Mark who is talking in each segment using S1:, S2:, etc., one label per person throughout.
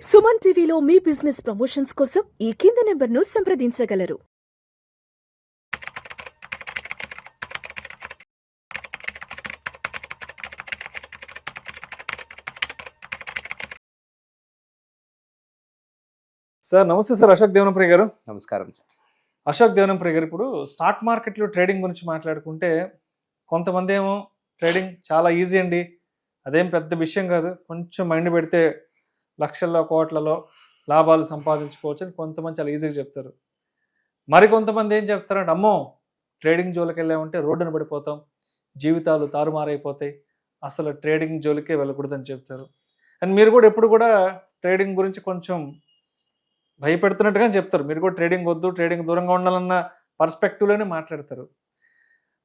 S1: సుమన్ టీవీలో మీ business promotions కోసం ఈ కింది నెంబర్ను సంప్రదించగలరు.
S2: సార్ నమస్తే సార్, అశోక్ దేవనప్రియ గారు.
S3: నమస్కారం సార్.
S2: అశోక్ దేవనప్రియ గారు, ఇప్పుడు స్టాక్ మార్కెట్లో ట్రేడింగ్ గురించి మాట్లాడుకుంటే కొంతమంది ఏమో ట్రేడింగ్ చాలా ఈజీ అండి, అదేం పెద్ద విషయం కాదు, కొంచెం మైండ్ పెడితే లక్షల్లో కోట్లలో లాభాలు సంపాదించుకోవచ్చు అని కొంతమంది చాలా ఈజీగా చెప్తారు. మరి కొంతమంది ఏం చెప్తారంటే, అమ్మో ట్రేడింగ్ జోలికి వెళ్ళామంటే రోడ్డున పడిపోతాం, జీవితాలు తారుమారైపోతాయి, అసలు ట్రేడింగ్ జోలికే వెళ్ళకూడదని చెప్తారు. అండ్ మీరు కూడా ఎప్పుడు కూడా ట్రేడింగ్ గురించి కొంచెం భయపెడుతున్నట్టుగా చెప్తారు. మీరు కూడా ట్రేడింగ్ వద్దు, ట్రేడింగ్ దూరంగా ఉండాలన్న పర్స్పెక్టివ్లోనే మాట్లాడతారు.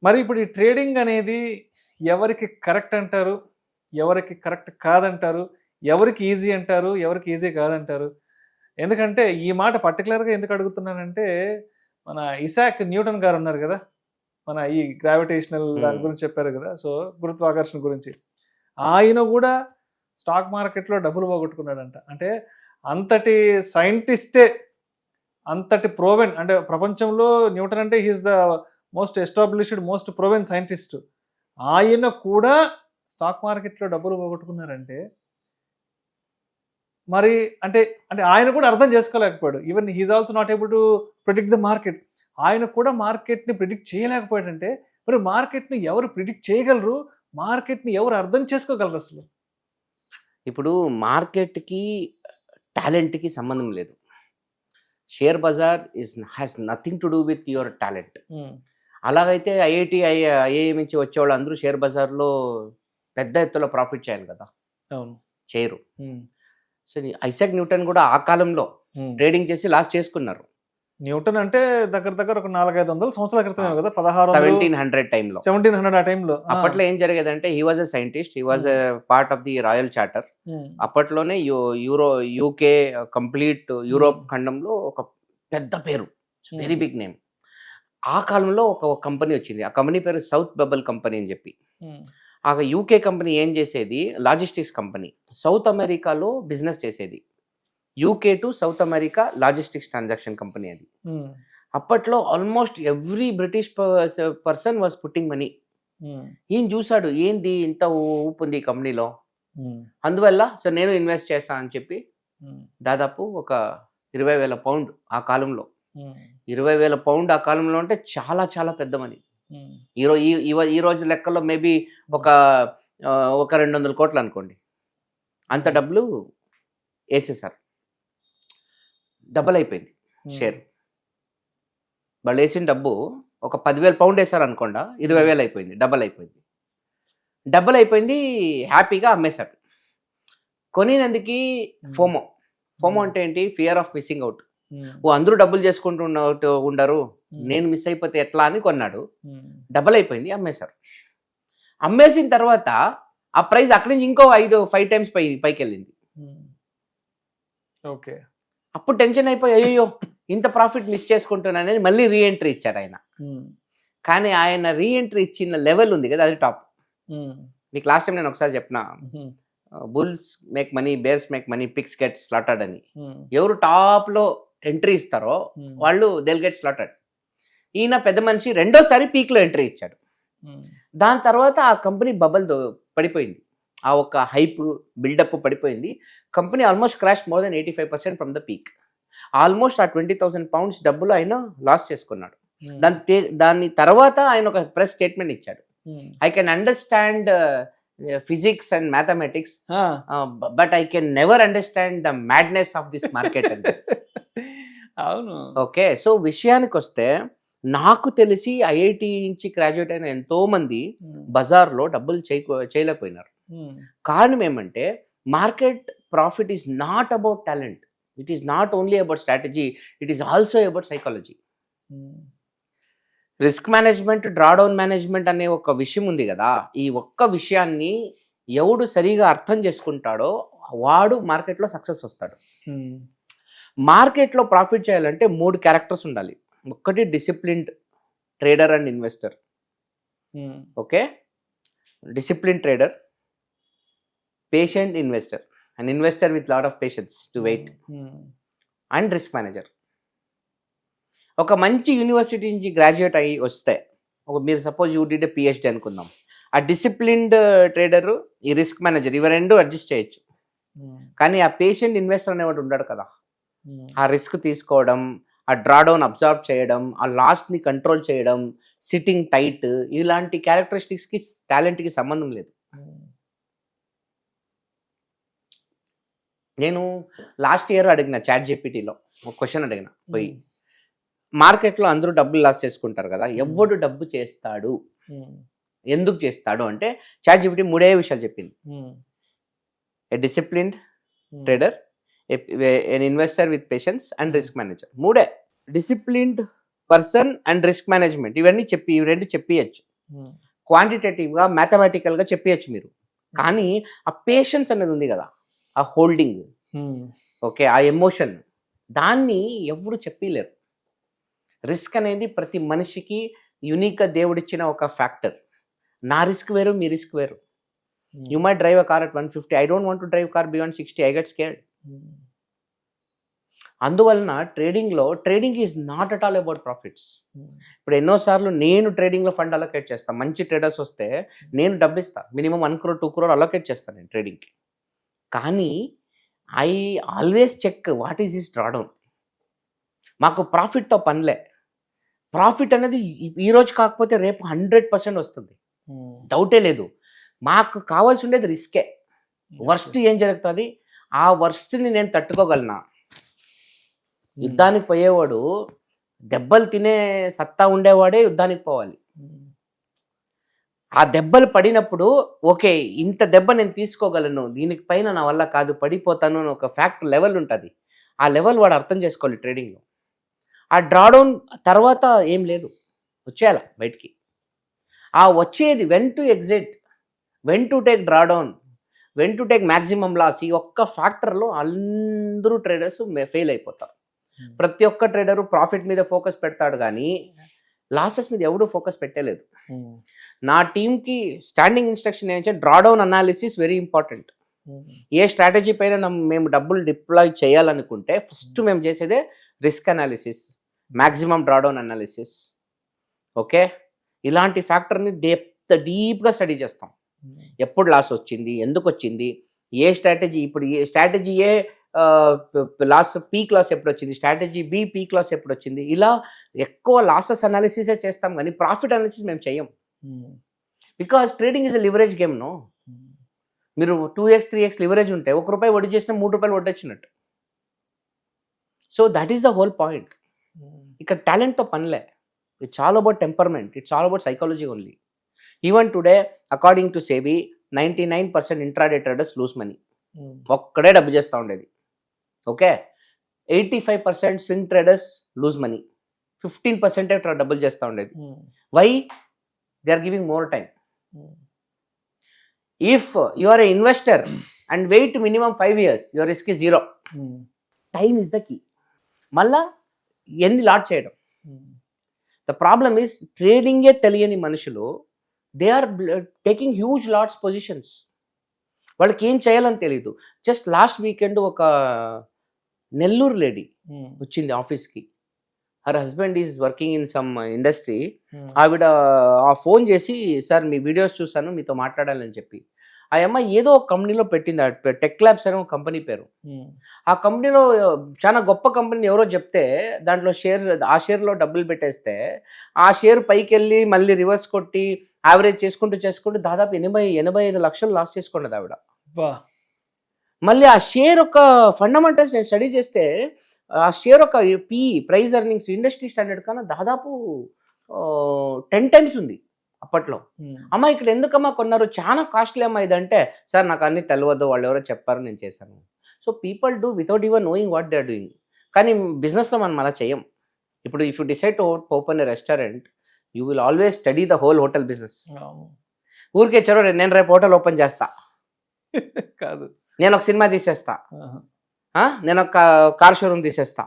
S2: మరి ఇప్పుడు ఈ ట్రేడింగ్ అనేది ఎవరికి కరెక్ట్ అంటారు, ఎవరికి కరెక్ట్ కాదంటారు, ఎవరికి ఈజీ అంటారు, ఎవరికి ఈజీ కాదంటారు? ఎందుకంటే ఈ మాట పర్టికులర్గా ఎందుకు అడుగుతున్నానంటే, మన ఇసాక్ న్యూటన్ గారు ఉన్నారు కదా, మన ఈ గ్రావిటేషనల్ దాని గురించి చెప్పారు కదా, సో గురుత్వాకర్షణ గురించి, ఆయన కూడా స్టాక్ మార్కెట్లో డబ్బులు పోగొట్టుకున్నాడంట. అంటే అంతటి సైంటిస్టే, అంతటి ప్రోవెన్, అంటే ప్రపంచంలో న్యూటన్ అంటే he is the most established most proven scientist, ఆయన కూడా స్టాక్ మార్కెట్లో డబ్బులు పోగొట్టుకున్నారంటే మరి అంటే అంటే ఆయన కూడా అర్థం చేసుకోలేకపోయాడు. Even he's also not able to predict the market. ఆయన కూడా మార్కెట్ని ప్రిడిక్ట్ చేయలేకపోయాడంటే మరి మార్కెట్ని ఎవరు ప్రిడిక్ట్ చేయగలరు, మార్కెట్ని ఎవరు అర్థం చేసుకోగలరు అసలు?
S3: ఇప్పుడు మార్కెట్కి టాలెంట్కి సంబంధం లేదు. Share bazaar has nothing to do with your talent. అలాగైతే ఐఐటి ఐఐఎం నుంచి వచ్చేవాళ్ళు అందరూ షేర్ బజార్లో పెద్ద ఎత్తులో ప్రాఫిట్ చేయాలి కదా,
S2: అవును
S3: చేయరు. సో ఐసాక్ న్యూటన్ కూడా ఆ కాలంలో ట్రేడింగ్ చేసి లాస్ చేసుకున్నారు.
S2: న్యూటన్ అంటే దగ్గర దగ్గర ఒక 400-500 సంవత్సరాల క్రితమే కదా,
S3: 1700 టైంలో.
S2: 1700 ఆ టైంలో.
S3: అప్పట్లో ఏం జరిగేదంటే, he was a scientist, he was a part of the royal charter. అప్పట్లోనే యూకే కంప్లీట్ యూరోప్ ఖండంలో ఒక పెద్ద పేరు, వెరీ బిగ్ నేమ్. ఆ కాలంలో ఒక కంపెనీ వచ్చింది, ఆ కంపెనీ పేరు సౌత్ బబుల్ కంపెనీ అని చెప్పి. ఆ యూకే కంపెనీ ఏం చేసేది, లాజిస్టిక్స్ కంపెనీ, సౌత్ అమెరికాలో బిజినెస్ చేసేది. UK to south America logistics transaction company అది. అప్పట్లో almost every British person was putting money. ఈయన చూశాడు, ఏంది ఇంత ఊపు ఉంది ఈ కంపెనీలో, అందువల్ల సో నేను ఇన్వెస్ట్ చేస్తా అని చెప్పి దాదాపు ఒక 20,000 పౌండ్ ఆ కాలంలో. 20,000 పౌండ్ ఆ కాలంలో అంటే చాలా చాలా పెద్ద మనీ. ఈ రోజు లెక్కలో మేబీ ఒక 200 కోట్లు అనుకోండి, అంత డబ్బులు వేసేసారు. డబల్ అయిపోయింది షేర్. వాళ్ళు వేసిన డబ్బు ఒక 10,000 పౌండ్ వేసారు అనుకోండి, 20,000 అయిపోయింది, డబల్ అయిపోయింది. హ్యాపీగా అమ్మేశారు. కొనేందుకు ఫోమో అంటే ఏంటి, ఫియర్ ఆఫ్ మిస్సింగ్ అవుట్. అందరూ డబ్బులు చేసుకుంటూ ఉండరు, నేను మిస్ అయిపోతే ఎట్లా అని కొన్నాడు. డబల్ అయిపోయింది, అమ్మేశారు. అమ్మేసిన తర్వాత ఆ ప్రైస్ అక్కడి నుంచి ఇంకో 5 టైమ్స్ పైకి వెళ్ళింది.
S2: ఓకే,
S3: అప్పుడు టెన్షన్ అయిపోయి అయ్యో ఇంత ప్రాఫిట్ మిస్ చేసుకుంటున్నా అనేది మళ్ళీ రీఎంట్రీ ఇచ్చాడు ఆయన. కానీ ఆయన రీఎంట్రీ ఇచ్చిన లెవెల్ ఉంది కదా, అది టాప్. మీకు లాస్ట్ టైం నేను ఒకసారి చెప్పిన, bulls make money, bears make money, pigs get slaughtered అని. ఎవరు టాప్లో ఎంట్రీ ఇస్తారో వాళ్ళు థెల్ గెట్ స్లాటర్డ్. ఈయన పెద్ద మనిషి రెండోసారి పీక్లో ఎంట్రీ ఇచ్చాడు. దాని తర్వాత ఆ కంపెనీ బబల్ పడిపోయింది, ఆ ఒక హైప్ బిల్డప్ పడిపోయింది. Company almost crash more than 85% from the peak. Almost ఆ 20,000 పౌండ్స్ డబ్బులు ఆయన లాస్ చేసుకున్నాడు. దాని తర్వాత ఆయన ఒక ప్రెస్ స్టేట్మెంట్ ఇచ్చాడు, I can understand physics and mathematics, but I can never understand the madness of this market అని.
S2: అవును,
S3: ఓకే. సో విషయానికి వస్తే, నాకు తెలిసి ఐఐటి నుంచి గ్రాడ్యుయేట్ అయిన ఎంతో మంది బజార్లో డబ్బులు చేయలేకపోయినారు. కారణం ఏమంటే, market profit is not about talent, it is not only about strategy, it is also about psychology. Risk management, drawdown management అనే ఒక విషయం ఉంది కదా, ఈ ఒక్క విషయాన్ని ఎవడు సరిగా అర్థం చేసుకుంటాడో వాడు మార్కెట్లో సక్సెస్ వస్తాడు. మార్కెట్లో ప్రాఫిట్ చేయాలంటే 3 క్యారెక్టర్స్ ఉండాలి. ఒకటి disciplined trader and investor. Okay, discipline trader, patient investor an investor with lot of patience to wait, and risk manager. ఒక మంచి యూనివర్సిటీ నుంచి గ్రాడ్యుయేట్ అయ్యి వస్తే, మీరు సపోజ్ యూ డిడ్ పిహెచ్డి అనుకుందాం, ఆ డిసిప్లిన్డ్ ట్రేడరు, ఈ రిస్క్ మేనేజర్, ఇవి రెండు అడ్జస్ట్ చేయొచ్చు. కానీ ఆ పేషెంట్ ఇన్వెస్టర్ అనేవాడు ఉండడు కదా. ఆ రిస్క్ తీసుకోవడం, ఆ డ్రాడౌన్ అబ్జర్వ్ చేయడం, ఆ లాస్ట్ని కంట్రోల్ చేయడం, సిట్టింగ్ టైట్, ఇలాంటి క్యారెక్టరిస్టిక్స్కి టాలెంట్కి సంబంధం లేదు. నేను లాస్ట్ ఇయర్ అడిగిన చాట్ జీపీటీలో ఒక క్వశ్చన్ అడిగిన పోయి, మార్కెట్లో అందరూ డబ్బులు లాస్ చేసుకుంటారు కదా, ఎవడు డబ్బు చేస్తాడు, ఎందుకు చేస్తాడు అంటే చాట్ జీపీటీ 3 విషయాలు చెప్పింది. A disciplined trader, an investor with patience and risk manager. 3. Disciplined person and risk management, ఇవన్నీ ఇవి రెండు చెప్పియచ్చు. క్వాంటిటేటివ్గా మ్యాథమెటికల్గా చెప్పియచ్చు మీరు. కానీ ఆ పేషెన్స్ అనేది ఉంది కదా, ఆ హోల్డింగ్, ఓకే, ఆ ఎమోషన్, దాన్ని ఎవరు చెప్పలేరు. రిస్క్ అనేది ప్రతి మనిషికి యూనిక్గా దేవుడిచ్చిన ఒక ఫ్యాక్టర్. నా రిస్క్ వేరు, మీ రిస్క్ వేరు. You might drive a car at 150, I don't want to drive car beyond 60, I get scared. అందువలన trading is not at all about profits. ఇప్పుడు ఎన్నోసార్లు నేను ట్రేడింగ్లో ఫండ్ అలొకేట్ చేస్తాను. మంచి ట్రేడర్స్ వస్తే నేను డబ్బు ఇస్తాను, మినిమం 1 crore 2 crore అలొకేట్ చేస్తాను నేను ట్రేడింగ్కి. కానీ I always check what is his drawdown. మాకు ప్రాఫిట్తో పనిలే. ప్రాఫిట్ అనేది ఈరోజు కాకపోతే రేపు 100% వస్తుంది, డౌటే లేదు. మాకు కావాల్సి ఉండేది రిస్కే. వర్స్ట్ ఏం జరుగుతుంది, ఆ వర్స్ట్ని నేను తట్టుకోగలనా. యుద్ధానికి పోయేవాడు దెబ్బలు తినే సత్తా ఉండేవాడే యుద్ధానికి పోవాలి. ఆ దెబ్బలు పడినప్పుడు ఓకే, ఇంత దెబ్బ నేను తీసుకోగలను, దీనికి పైన నా వల్ల కాదు, పడిపోతాను అని ఒక ఫ్యాక్ట్ లెవెల్ ఉంటుంది. ఆ లెవెల్ వాడు అర్థం చేసుకోవాలి ట్రేడింగ్లో. ఆ డ్రాడౌన్ తర్వాత ఏం లేదు, వచ్చేయాల బయటికి. ఆ వచ్చేది when to exit, when to take drawdown, when to take maximum loss, ఈ ఒక్క ఫ్యాక్టర్లో అందరూ ట్రేడర్స్ ఫెయిల్ అయిపోతారు. ప్రతి ఒక్క ట్రేడరు ప్రాఫిట్ మీద ఫోకస్ పెడతాడు కానీ లాసెస్ మీద ఎవడూ ఫోకస్ పెట్టలేదు. నా టీంకి స్టాండింగ్ ఇన్స్ట్రక్షన్ ఏంటంటే డ్రాడౌన్ అనాలిసిస్ వెరీ ఇంపార్టెంట్. ఏ స్ట్రాటజీ పైన మేము డబ్బులు డిప్లాయ్ చేయాలనుకుంటే ఫస్ట్ మేము చేసేదే risk analysis, maximum drawdown analysis. Okay, ఇలాంటి ఫ్యాక్టర్ని డీప్గా స్టడీ చేస్తాం. ఎప్పుడు లాస్ వచ్చింది, ఎందుకు వచ్చింది, ఏ స్ట్రాటజీ, ఇప్పుడు ఏ స్ట్రాటజీ ఏ లాస్ పీక్ లాస్ ఎప్పుడు వచ్చింది, స్ట్రాటజీ బి పీక్ లాస్ ఎప్పుడు వచ్చింది, ఇలా ఎక్కువ లాసెస్ అనాలిసిసే చేస్తాం కానీ ప్రాఫిట్ అనాలిసిస్ మేము చెయ్యం. Because trading is a leverage game. No, మీరు 2x 3x లివరేజ్ ఉంటే ₹1 వడ్డీ చేసినా ₹3 వడ్డీ వచ్చినట్టు. So that is the whole point. ఇక్కడ టాలెంట్తో పనిలే. It's all about temperament, it's all about psychology only. Even today according to SEBI 99% intraday traders lose money. ఒక్కడే డబ్బు చేస్తూ ఉండేది. Okay, 85% swing traders lose money, 15% డబ్బులు చేస్తూ ఉండేది. Why? They are giving more time. If you are a investor and wait minimum 5 years, your risk is 0. Time is the key. మళ్ళా ఎన్ని lot చేయడం. ద ప్రాబ్లమ్ ఈస్ ట్రేడింగే తెలియని మనుషులు they are taking huge lots positions. వాళ్ళకి ఏం చేయాలని తెలీదు. జస్ట్ లాస్ట్ వీకెండ్ ఒక నెల్లూరు లేడీ వచ్చింది ఆఫీస్కి. Her husband is working in some industry. ఆవిడ ఆ ఫోన్ చేసి, సార్ మీ వీడియోస్ చూసాను, మీతో మాట్లాడాలని చెప్పి. ఆ అమ్మాయి ఏదో ఒక కంపెనీలో పెట్టింది, టెక్ ల్యాబ్స్ అనే ఒక కంపెనీ పేరు. ఆ కంపెనీలో చాలా గొప్ప కంపెనీ ఎవరో చెప్తే దాంట్లో ఆ షేర్లో డబ్బులు పెట్టేస్తే ఆ షేర్ పైకి వెళ్ళి మళ్ళీ రివర్స్ కొట్టి యావరేజ్ చేసుకుంటూ దాదాపు 80-85 లక్షలు లాస్ చేసుకున్నది ఆవిడ. మళ్ళీ ఆ షేర్ ఒక ఫండమెంటల్స్ నేను స్టడీ చేస్తే ఆ షేర్ ఒక ప్రైస్ ఎర్నింగ్స్ ఇండస్ట్రీ స్టాండర్డ్ కన్నా దాదాపు 10 times ఉంది అప్పట్లో. అమ్మ ఇక్కడ ఎందుకమ్మా కొన్నారు, చాలా కాస్ట్లీ అమ్మా ఇదంటే, సార్ నాకు అన్ని తెలియదు, వాళ్ళు ఎవరో చెప్పారు, నేను చేశాను. So people do without even knowing what they are doing. కానీ బిజినెస్లో మనం అలా చేయం. ఇప్పుడు if you decide to open a restaurant, you will always study the whole hotel business. ఊరికే చరో నేను రేపు హోటల్ ఓపెన్ చేస్తా
S2: కాదు,
S3: నేను ఒక సినిమా తీసేస్తా, నేను ఒక కార్ షోరూమ్ తీసేస్తా,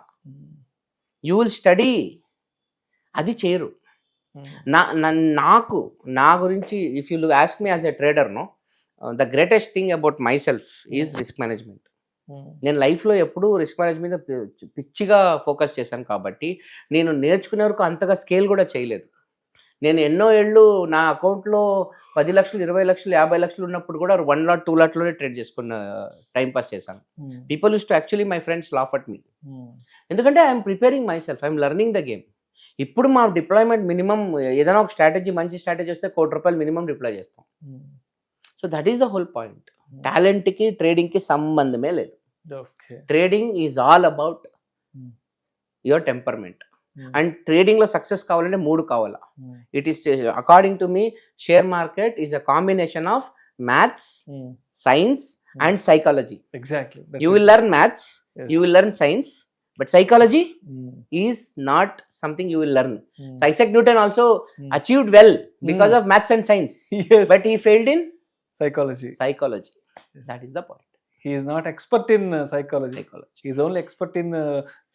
S3: యూ విల్ స్టడీ. అది చేయరు. నా గురించి if you ask me as a trader, no, the greatest thing about myself is risk management. నేను లైఫ్లో ఎప్పుడూ రిస్క్ మేనేజ్ మీద పిచ్చిగా ఫోకస్ చేశాను కాబట్టి నేను నేర్చుకునే వరకు అంతగా స్కేల్ కూడా చేయలేదు. నేను ఎన్నో ఏళ్ళు నా అకౌంట్లో 10 లక్షలు 20 లక్షలు 50 లక్షలు ఉన్నప్పుడు కూడా 1 లాట్ 2 లాట్లోనే ట్రేడ్ చేసుకున్న టైం పాస్ చేశాను. People use to actually my friends laugh at me, ఎందుకంటే I'm preparing myself, I'm learning the game. ఇప్పుడు మా డిప్లాయ్మెంట్ మినిమం ఏదైనా ఒక స్ట్రాటజీ మంచి స్ట్రాటజీ వస్తే ₹1,00,00,000 మినిమం డిప్లాయ్ చేస్తాం. So that is the whole point. టాలెంట్కి ట్రేడింగ్కి సంబంధమే లేదు. Trading is all about your temperament. And ట్రేడింగ్లో సక్సెస్ కావాలంటే 3 కావాలా. It is according to me share market is a combination of maths, science and psychology.
S2: Exactly.
S3: You will learn maths, you will learn science, but psychology is not something you will learn. So Isaac Newton also achieved well because of maths and science,
S2: Yes.
S3: but he failed in
S2: Psychology.
S3: psychology.
S2: Yes.
S3: That is the point.
S2: He is not expert in psychology. He is only expert in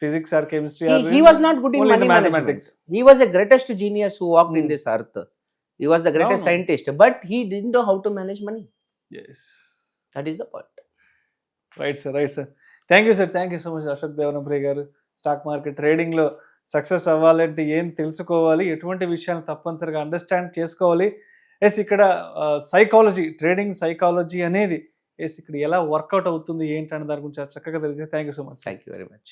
S2: physics or chemistry. or
S3: He was not good in
S2: only
S3: money
S2: the
S3: management.
S2: mathematics.
S3: He was the greatest genius who walked in this earth. He was the greatest
S2: No.
S3: scientist, but he didn't know how to manage money.
S2: Yes.
S3: That is the point.
S2: Right, sir. Right, sir. Thank you, sir. Thank you so much, Ashok Devanapri garu. Stock market ట్రేడింగ్లో success అవ్వాలంటే ఏం తెలుసుకోవాలి, ఎటువంటి విషయాలు తప్పనిసరిగా understand చేసుకోవాలి, yes ఇక్కడ psychology, trading psychology అనేది ఎస్ ఇక్కడ ఎలా వర్కౌట్ అవుతుంది ఏంటనే దాని గురించి చక్కగా తెలియజేసి thank you so much.
S3: Thank you very much.